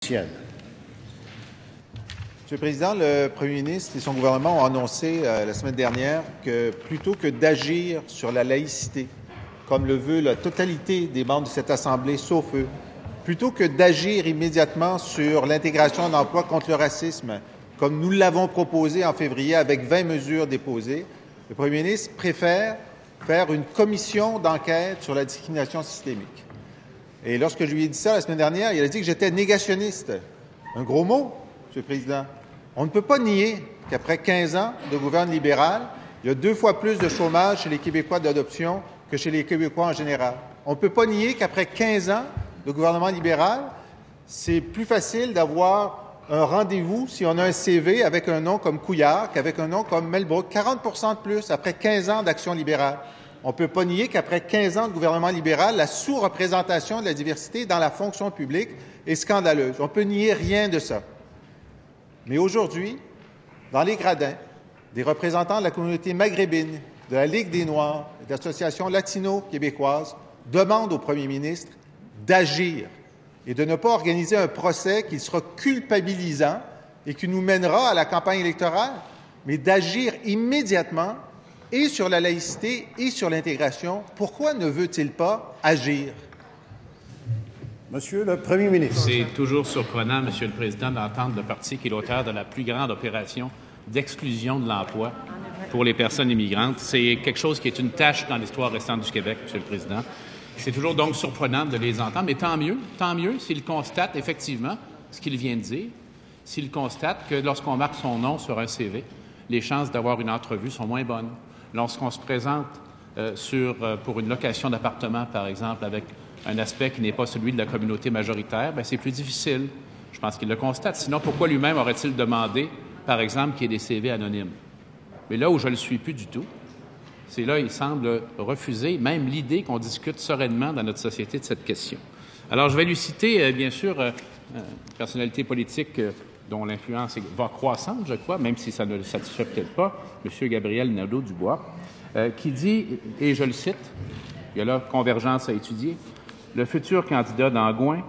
Monsieur le Président, le Premier ministre et son gouvernement ont annoncé la semaine dernière que plutôt que d'agir sur la laïcité, comme le veut la totalité des membres de cette Assemblée, sauf eux, plutôt que d'agir immédiatement sur l'intégration d'emploi contre le racisme, comme nous l'avons proposé en février avec 20 mesures déposées, le Premier ministre préfère faire une commission d'enquête sur la discrimination systémique. Et lorsque je lui ai dit ça la semaine dernière, il a dit que j'étais négationniste. Un gros mot, Monsieur le Président. On ne peut pas nier qu'après 15 ans de gouvernement libéral, il y a 2 fois plus de chômage chez les Québécois d'adoption que chez les Québécois en général. On ne peut pas nier qu'après 15 ans de gouvernement libéral, c'est plus facile d'avoir un rendez-vous si on a un CV avec un nom comme Couillard qu'avec un nom comme Melbrook. 40 % de plus après 15 ans d'action libérale. On ne peut pas nier qu'après 15 ans de gouvernement libéral, la sous-représentation de la diversité dans la fonction publique est scandaleuse. On ne peut nier rien de ça. Mais aujourd'hui, dans les gradins, des représentants de la communauté maghrébine, de la Ligue des Noirs et d'associations latino-québécoises demandent au premier ministre d'agir et de ne pas organiser un procès qui sera culpabilisant et qui nous mènera à la campagne électorale, mais d'agir immédiatement et sur la laïcité et sur l'intégration. Pourquoi ne veut-il pas agir? Monsieur le Premier ministre. C'est toujours surprenant, Monsieur le Président, d'entendre le parti qui est l'auteur de la plus grande opération d'exclusion de l'emploi pour les personnes immigrantes. C'est quelque chose qui est une tâche dans l'histoire récente du Québec, Monsieur le Président. C'est toujours donc surprenant de les entendre, mais tant mieux s'ils constatent effectivement ce qu'il vient de dire, s'ils constatent que lorsqu'on marque son nom sur un CV, les chances d'avoir une entrevue sont moins bonnes. Lorsqu'on se présente pour une location d'appartement, par exemple, avec un aspect qui n'est pas celui de la communauté majoritaire, bien, c'est plus difficile. Je pense qu'il le constate. Sinon, pourquoi lui-même aurait-il demandé, par exemple, qu'il y ait des CV anonymes? Mais là où je ne le suis plus du tout, c'est là il semble refuser même l'idée qu'on discute sereinement dans notre société de cette question. Alors, je vais lui citer, bien sûr, une personnalité politique dont l'influence va croissante, je crois, même si ça ne le satisfait peut-être pas, M. Gabriel Nadeau-Dubois, qui dit, et je le cite, il y a là convergence à étudier, « Le futur candidat d'Angouin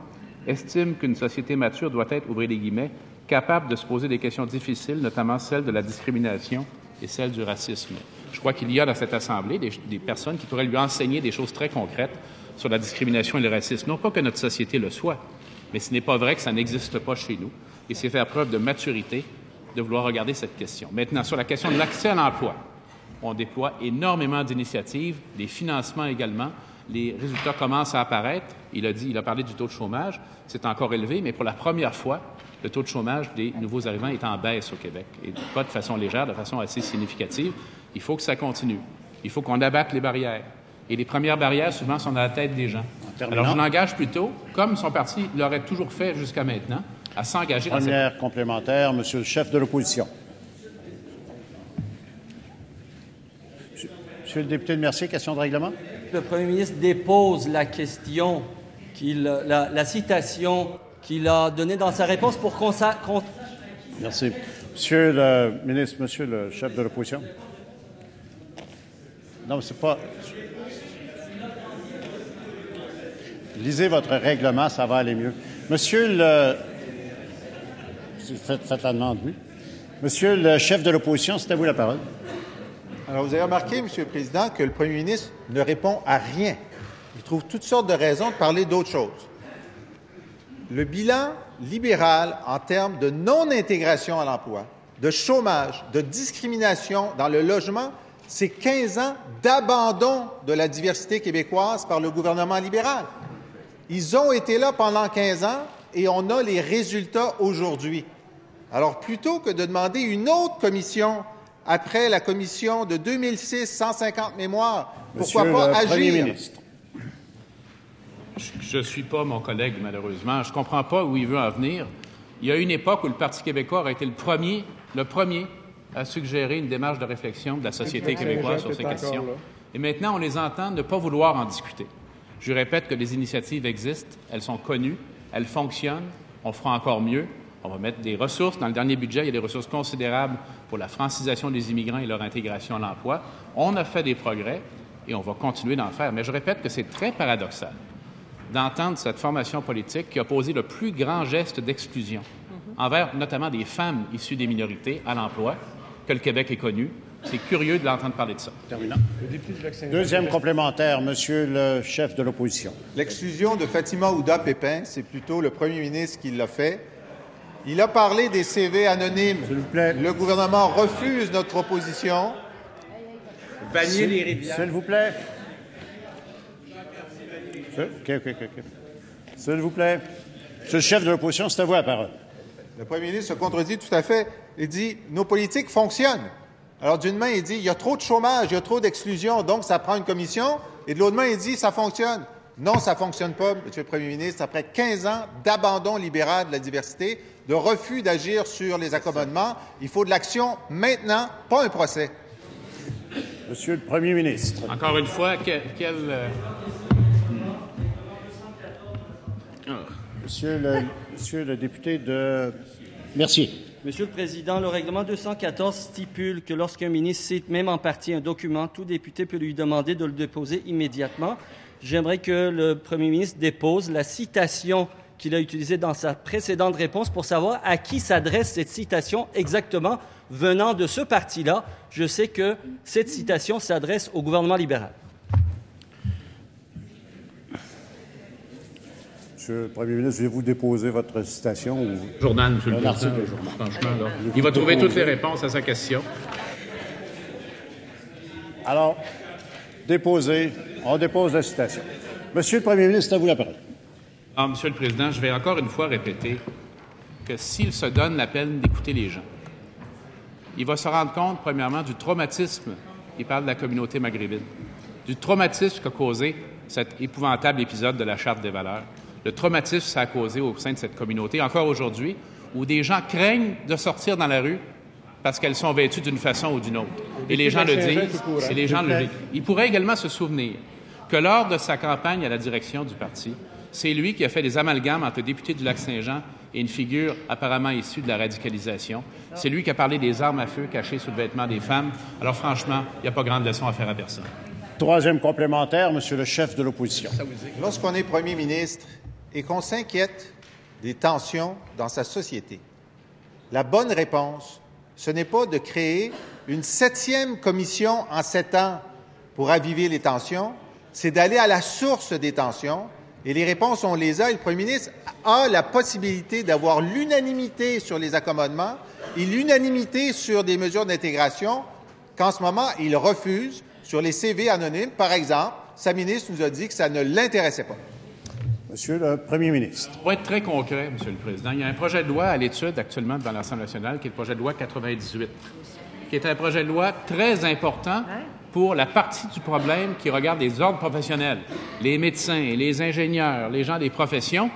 estime qu'une société mature doit être, ouvrez les guillemets, capable de se poser des questions difficiles, notamment celles de la discrimination et celles du racisme. » Je crois qu'il y a dans cette Assemblée des personnes qui pourraient lui enseigner des choses très concrètes sur la discrimination et le racisme. Non pas que notre société le soit, mais ce n'est pas vrai que ça n'existe pas chez nous. Et c'est faire preuve de maturité de vouloir regarder cette question. Maintenant, sur la question de l'accès à l'emploi, on déploie énormément d'initiatives, des financements également. Les résultats commencent à apparaître. Il a parlé du taux de chômage. C'est encore élevé, mais pour la première fois, le taux de chômage des nouveaux arrivants est en baisse au Québec. Et pas de façon légère, de façon assez significative. Il faut que ça continue. Il faut qu'on abatte les barrières. Et les premières barrières, souvent, sont dans la tête des gens. Alors, je l'engage plutôt, comme son parti l'aurait toujours fait jusqu'à maintenant, à s'engager dans cette... Première complémentaire, Monsieur le chef de l'opposition. Monsieur le député de Mercier, question de règlement. Le premier ministre dépose la question, la citation qu'il a donnée dans sa réponse pour qu'on... Merci. Monsieur le ministre, Monsieur le chef de l'opposition. Non, c'est pas... Lisez votre règlement, ça va aller mieux. Monsieur le... Faites la demande, oui. Monsieur le chef de l'opposition, c'est à vous la parole. Alors, vous avez remarqué, Monsieur le Président, que le Premier ministre ne répond à rien. Il trouve toutes sortes de raisons de parler d'autre chose. Le bilan libéral en termes de non-intégration à l'emploi, de chômage, de discrimination dans le logement, c'est 15 ans d'abandon de la diversité québécoise par le gouvernement libéral. Ils ont été là pendant 15 ans et on a les résultats aujourd'hui. Alors, plutôt que de demander une autre commission après la commission de 2006, 150 mémoires, pourquoi pas agir? Premier ministre. Je ne suis pas mon collègue, malheureusement. Je ne comprends pas où il veut en venir. Il y a une époque où le Parti québécois a été le premier à suggérer une démarche de réflexion de la société québécoise sur ces questions. Et maintenant, on les entend ne pas vouloir en discuter. Je répète que les initiatives existent, elles sont connues, elles fonctionnent, on fera encore mieux. On va mettre des ressources. Dans le dernier budget, il y a des ressources considérables pour la francisation des immigrants et leur intégration à l'emploi. On a fait des progrès et on va continuer d'en faire. Mais je répète que c'est très paradoxal d'entendre cette formation politique qui a posé le plus grand geste d'exclusion envers notamment des femmes issues des minorités à l'emploi que le Québec ait connu. C'est curieux de l'entendre parler de ça. Terminant. Deuxième complémentaire, Monsieur le chef de l'opposition. L'exclusion de Fatima Ouda-Pépin, c'est plutôt le premier ministre qui l'a fait. Il a parlé des CV anonymes. S'il vous plaît. Le gouvernement refuse notre proposition. Bannir les rivières. S'il vous plaît. OK. S'il vous plaît. Monsieur le chef de l'opposition, c'est à vous la parole. Le premier ministre se contredit tout à fait. Il dit « Nos politiques fonctionnent ». Alors, d'une main, il dit « Il y a trop de chômage, il y a trop d'exclusion, donc ça prend une commission ». Et de l'autre main, il dit « Ça fonctionne ». Non, ça ne fonctionne pas, Monsieur le Premier ministre. Après 15 ans d'abandon libéral de la diversité, de refus d'agir sur les accommodements, il faut de l'action maintenant, pas un procès. Monsieur le Premier ministre. Encore une fois, Monsieur le député de Mercier. Monsieur le Président, le règlement 214 stipule que lorsqu'un ministre cite même en partie un document, tout député peut lui demander de le déposer immédiatement. J'aimerais que le Premier ministre dépose la citation qu'il a utilisée dans sa précédente réponse pour savoir à qui s'adresse cette citation exactement venant de ce parti-là. Je sais que cette citation s'adresse au gouvernement libéral. Monsieur le Premier ministre, voulez-vous déposer votre citation? Journal, Monsieur le Président. Franchement, là, il va trouver toutes les réponses à sa question. Alors, on dépose la citation. Monsieur le Premier ministre, à vous la parole. Monsieur le Président, je vais encore une fois répéter que s'il se donne la peine d'écouter les gens, il va se rendre compte, premièrement, du traumatisme, il parle de la communauté maghrébine, du traumatisme qu'a causé cet épouvantable épisode de la Charte des valeurs. Le traumatisme ça a causé au sein de cette communauté, encore aujourd'hui, où des gens craignent de sortir dans la rue parce qu'elles sont vêtues d'une façon ou d'une autre. Et les gens le disent, et les gens le disent. Il pourrait également se souvenir que lors de sa campagne à la direction du parti, c'est lui qui a fait des amalgames entre député du Lac-Saint-Jean et une figure apparemment issue de la radicalisation. C'est lui qui a parlé des armes à feu cachées sous le vêtement des femmes. Alors franchement, il n'y a pas grande leçon à faire à personne. Troisième complémentaire, Monsieur le chef de l'opposition. Lorsqu'on est Premier ministre et qu'on s'inquiète des tensions dans sa société, la bonne réponse, ce n'est pas de créer une 7e commission en 7 ans pour aviver les tensions, c'est d'aller à la source des tensions. Et les réponses, on les a. Et le Premier ministre a la possibilité d'avoir l'unanimité sur les accommodements et l'unanimité sur des mesures d'intégration qu'en ce moment, il refuse sur les CV anonymes. Par exemple, sa ministre nous a dit que ça ne l'intéressait pas. Monsieur le Premier ministre. Pour être très concret, Monsieur le Président, il y a un projet de loi à l'étude actuellement devant l'Assemblée nationale, qui est le projet de loi 98, qui est un projet de loi très important pour la partie du problème qui regarde les ordres professionnels, les médecins, les ingénieurs, les gens des professions,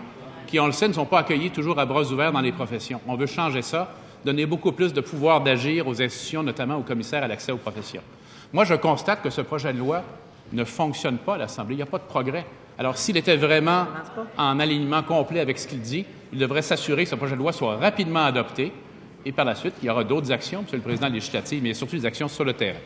qui, on le sait, ne sont pas accueillis toujours à bras ouverts dans les professions. On veut changer ça, donner beaucoup plus de pouvoir d'agir aux institutions, notamment aux commissaires à l'accès aux professions. Moi, je constate que ce projet de loi ne fonctionne pas à l'Assemblée. Il n'y a pas de progrès. Alors, s'il était vraiment en alignement complet avec ce qu'il dit, il devrait s'assurer que ce projet de loi soit rapidement adopté et par la suite, il y aura d'autres actions, Monsieur le Président, législatives, mais surtout des actions sur le terrain.